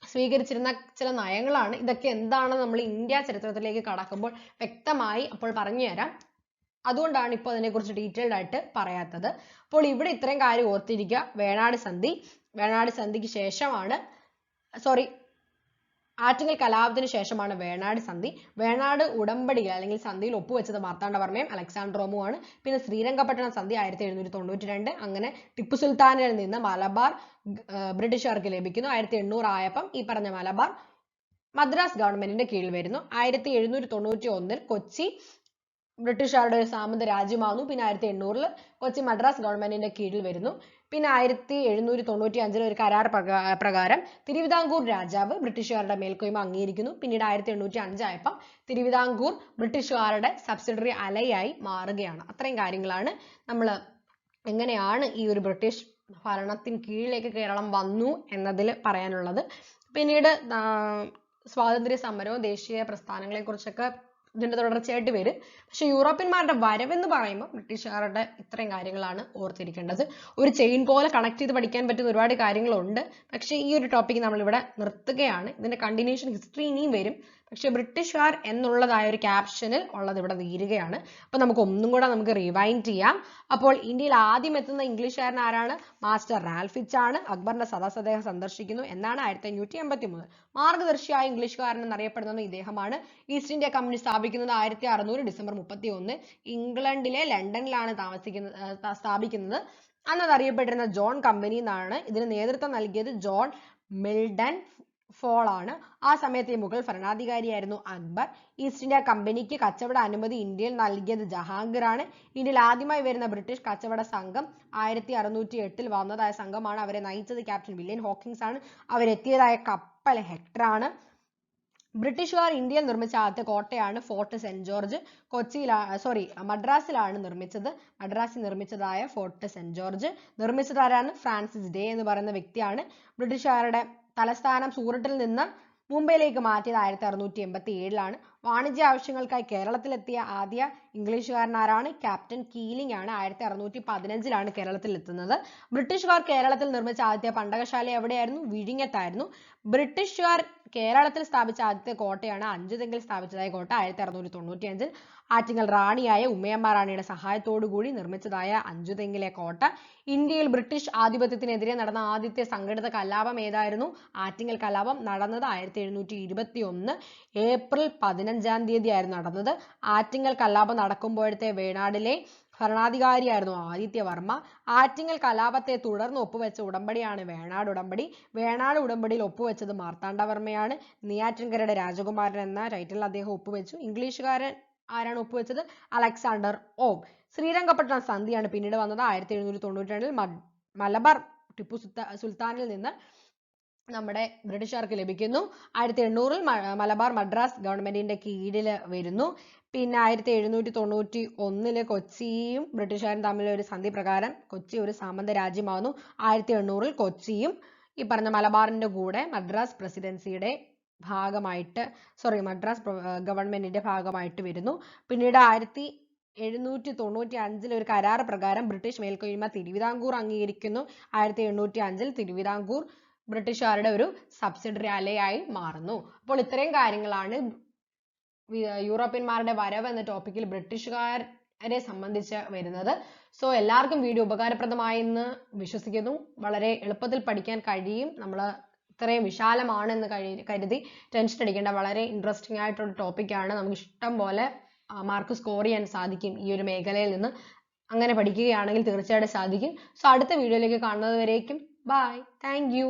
സ്വീകരിച്ചിരുന്ന ചില നയങ്ങളാണ്. ഇതൊക്കെ എന്താണ് നമ്മൾ ഇന്ത്യ ചരിത്രത്തിലേക്ക് കടക്കുമ്പോൾ വ്യക്തമായി അപ്പോൾ പറഞ്ഞു തരാം. അതുകൊണ്ടാണ് ഇപ്പോൾ അതിനെക്കുറിച്ച് ഡീറ്റെയിൽഡ് ആയിട്ട് പറയാത്തത്. അപ്പോൾ ഇവിടെ ഇത്രയും കാര്യം ഓർത്തിരിക്കുക. വേണാട് സന്ധി, വേണാട് സന്ധിക്ക് ശേഷമാണ് ആറ്റിങ്ങൽ കലാപത്തിന് ശേഷമാണ് വേണാട് സന്ധി. വേണാട് ഉടമ്പടിയിൽ അല്ലെങ്കിൽ സന്ധിയിൽ ഒപ്പുവെച്ചത് മാർത്താണ്ഡവർമ്മയും അലക്സാണ്ടറോമുമാണ്. പിന്നെ ശ്രീരംഗപട്ടണം സന്ധി 1792. അങ്ങനെ ടിപ്പു സുൽത്താനിൽ നിന്ന് മലബാർ ബ്രിട്ടീഷുകാർക്ക് ലഭിക്കുന്നു. 1800 ആയപ്പം ഈ പറഞ്ഞ മലബാർ മദ്രാസ് ഗവൺമെന്റിന്റെ കീഴിൽ വരുന്നു. 1791 കൊച്ചി ബ്രിട്ടീഷുകാരുടെ ഒരു സാമന്ത രാജ്യമാകുന്നു. പിന്നെ 1800 കൊച്ചി മദ്രാസ് ഗവൺമെന്റിന്റെ കീഴിൽ വരുന്നു. പിന്നെ 1795 ഒരു കരാർ പ്രകാരം തിരുവിതാംകൂർ രാജാവ് ബ്രിട്ടീഷുകാരുടെ മേൽക്കോയ്മ അംഗീകരിക്കുന്നു. പിന്നീട് 1805 ആയപ്പം തിരുവിതാംകൂർ ബ്രിട്ടീഷുകാരുടെ സബ്സിഡറി അലയായി മാറുകയാണ്. അത്രയും കാര്യങ്ങളാണ് നമ്മൾ എങ്ങനെയാണ് ഈ ഒരു ബ്രിട്ടീഷ് ഭരണത്തിന് കീഴിലേക്ക് കേരളം വന്നു എന്നതിൽ പറയാനുള്ളത്. പിന്നീട് സ്വാതന്ത്ര്യ സമരവും ദേശീയ പ്രസ്ഥാനങ്ങളെ കുറിച്ചൊക്കെ ഇതിന്റെ തുടർച്ചയായിട്ട് വരും. പക്ഷെ യൂറോപ്യന്മാരുടെ വരവെന്ന് പറയുമ്പോൾ ബ്രിട്ടീഷുകാരുടെ ഇത്രയും കാര്യങ്ങളാണ് ഓർത്തിരിക്കേണ്ടത്. ഒരു ചെയിൻ പോലെ കണക്ട് ചെയ്ത് പഠിക്കാൻ പറ്റുന്ന ഒരുപാട് കാര്യങ്ങളുണ്ട്. പക്ഷെ ഈ ഒരു ടോപ്പിക് നമ്മളിവിടെ നിർത്തുകയാണ്. ഇതിന്റെ കണ്ടിന്യൂഷൻ ഹിസ്റ്ററി ഇനിയും വരും. പക്ഷെ ബ്രിട്ടീഷുകാർ എന്നുള്ളതായ ഒരു ക്യാപ്ഷനിൽ ഉള്ളത് ഇവിടെ തീരുകയാണ്. അപ്പൊ നമുക്ക് ഒന്നും കൂടെ നമുക്ക് റിവൈൻഡ് ചെയ്യാം. അപ്പോൾ ഇന്ത്യയിൽ ആദ്യം എത്തുന്ന ഇംഗ്ലീഷുകാരൻ ആരാണ്? മാസ്റ്റർ റാൽഫിച്ച് ആണ്. അക്ബറിന്റെ സദസ് അദ്ദേഹം സന്ദർശിക്കുന്നു. എന്നാണ് 1583. മാർഗദർശിയായ ഇംഗ്ലീഷുകാരൻ എന്നറിയപ്പെടുന്നത് ഇദ്ദേഹമാണ്. ഈസ്റ്റ് ഇന്ത്യ കമ്പനി സ്ഥാപിക്കുന്നത് 1600 ഡിസംബർ 31. ഇംഗ്ലണ്ടിലെ ലണ്ടനിലാണ് സ്ഥാപിക്കുന്നത്. അന്നത് അറിയപ്പെട്ടിരുന്ന ജോൺ കമ്പനി എന്നാണ്. ഇതിന് നേതൃത്വം നൽകിയത് ജോൺ മിൽഡൺ ഫോൾ ആണ്. ആ സമയത്ത് ഈ മുഗൾ ഭരണാധികാരിയായിരുന്നു അക്ബർ. ഈസ്റ്റ് ഇന്ത്യ കമ്പനിക്ക് കച്ചവട അനുമതി ഇന്ത്യയിൽ നൽകിയത് ജഹാംഗീർ ആണ്. ഇന്ത്യയിൽ ആദ്യമായി വരുന്ന ബ്രിട്ടീഷ് കച്ചവട സംഘം 1608 വന്നതായ സംഘമാണ്. അവരെ നയിച്ചത് ക്യാപ്റ്റൻ വില്യം ഹോക്കിൻസ് ആണ്. അവരെത്തിയതായ കപ്പൽ ഹെക്ടർ ആണ്. ബ്രിട്ടീഷുകാർ ഇന്ത്യയിൽ നിർമ്മിച്ച ആദ്യത്തെ കോട്ടയാണ് ഫോർട്ട് സെന്റ് ജോർജ്. മദ്രാസിലാണ് നിർമ്മിച്ചത്. മദ്രാസിൽ നിർമ്മിച്ചതായ ഫോർട്ട് സെന്റ് ജോർജ് നിർമ്മിച്ചതാരാണ്? ഫ്രാൻസിസ് ഡേ എന്ന് പറയുന്ന വ്യക്തിയാണ്. ബ്രിട്ടീഷുകാരുടെ തലസ്ഥാനം സൂററ്റിൽ നിന്ന് മുംബൈയിലേക്ക് മാറ്റിയത് 1687 വാണിജ്യ ആവശ്യങ്ങൾക്കായി കേരളത്തിലെത്തിയ ആദ്യ ഇംഗ്ലീഷുകാരനാരാണ്? ക്യാപ്റ്റൻ കീലിംഗ് ആണ്. 1615 കേരളത്തിൽ എത്തുന്നത്. ബ്രിട്ടീഷുകാർ കേരളത്തിൽ നിർമ്മിച്ച ആദ്യത്തെ പണ്ടകശാല എവിടെയായിരുന്നു? വിഴിഞ്ഞത്തായിരുന്നു. ബ്രിട്ടീഷുകാർ കേരളത്തിൽ സ്ഥാപിച്ച ആദ്യത്തെ കോട്ടയാണ് അഞ്ചുതെങ്ങിൽ സ്ഥാപിച്ചതായ കോട്ട 1695. ആറ്റിങ്ങൽ റാണിയായ ഉമ്മയമ്മ റാണിയുടെ സഹായത്തോടു കൂടി നിർമ്മിച്ചതായ അഞ്ചുതെങ്ങിലെ കോട്ട. ഇന്ത്യയിൽ ബ്രിട്ടീഷ് ആധിപത്യത്തിനെതിരെ നടന്ന ആദ്യത്തെ സംഘടിത കലാപം ഏതായിരുന്നു? ആറ്റിങ്ങൽ കലാപം. നടന്നത് 1721 ഏപ്രിൽ 15 ആയിരുന്നു നടന്നത്. ആറ്റിങ്ങൽ കലാപം നടക്കുമ്പോഴത്തെ വേണാടിലെ ഭരണാധികാരിയായിരുന്നു ആദിത്യവർമ്മ. ആറ്റിങ്ങൽ കലാപത്തെ തുടർന്ന് ഒപ്പുവെച്ച ഉടമ്പടിയാണ് വേണാട് ഉടമ്പടി. വേണാട് ഉടമ്പടിയിൽ ഒപ്പുവെച്ചത് മാർത്താണ്ഡവർമ്മയാണ്. നെയ്യാറ്റിൻകരയുടെ രാജകുമാരൻ എന്ന ടൈറ്റിൽ അദ്ദേഹം ഒപ്പുവെച്ചു. ഇംഗ്ലീഷുകാരൻ ആരാണ് ഒപ്പുവെച്ചത്? അലക്സാണ്ടർ ഓം. ശ്രീരംഗപട്ടണം സന്ധിയാണ് പിന്നീട് വന്നത്. 1792 മലബാർ ടിപ്പു സുൽത്താനിൽ നിന്ന് നമ്മുടെ ബ്രിട്ടീഷുകാർക്ക് ലഭിക്കുന്നു. 1800 മലബാർ മദ്രാസ് ഗവൺമെന്റിന്റെ കീഴിൽ വരുന്നു. പിന്നെ 1791 കൊച്ചിയും ബ്രിട്ടീഷുകാരും തമ്മിൽ ഒരു സന്ധി പ്രകാരം കൊച്ചി ഒരു സാമന്ത രാജ്യമാകുന്നു. 1800 കൊച്ചിയും ഈ പറഞ്ഞ മലബാറിന്റെ കൂടെ മദ്രാസ് പ്രസിഡൻസിയുടെ ഭാഗമായിട്ട് മദ്രാസ് ഗവൺമെന്റിന്റെ ഭാഗമായിട്ട് വരുന്നു. പിന്നീട് 1795 ഒരു കരാർ പ്രകാരം ബ്രിട്ടീഷ് മേൽക്കോയ്മ തിരുവിതാംകൂർ അംഗീകരിക്കുന്നു. 1805 തിരുവിതാംകൂർ ബ്രിട്ടീഷുകാരുടെ ഒരു സബ്സിഡറി അലയായി മാറുന്നു. അപ്പോൾ ഇത്രയും കാര്യങ്ങളാണ് യൂറോപ്യന്മാരുടെ വരവ് എന്ന ടോപ്പിക്കിൽ ബ്രിട്ടീഷുകാരെ സംബന്ധിച്ച് വരുന്നത്. സോ എല്ലാവർക്കും വീഡിയോ ഉപകാരപ്രദമായി എന്ന് വിശ്വസിക്കുന്നു. വളരെ എളുപ്പത്തിൽ പഠിക്കാൻ കഴിയും. നമ്മൾ ഇത്രയും വിശാലമാണെന്ന് കരുതി ടെൻഷൻ അടിക്കേണ്ട. വളരെ ഇൻട്രസ്റ്റിംഗ് ആയിട്ടുള്ള ടോപ്പിക്കാണ്. നമുക്ക് ഇഷ്ടം പോലെ മാർക്ക് സ്കോർ ചെയ്യാൻ സാധിക്കും ഈ ഒരു മേഖലയിൽ നിന്ന്. അങ്ങനെ പഠിക്കുകയാണെങ്കിൽ തീർച്ചയായിട്ടും സാധിക്കും. സോ അടുത്ത വീഡിയോയിലേക്ക് കാണുന്നത് വരേക്കും ബൈ. Thank you.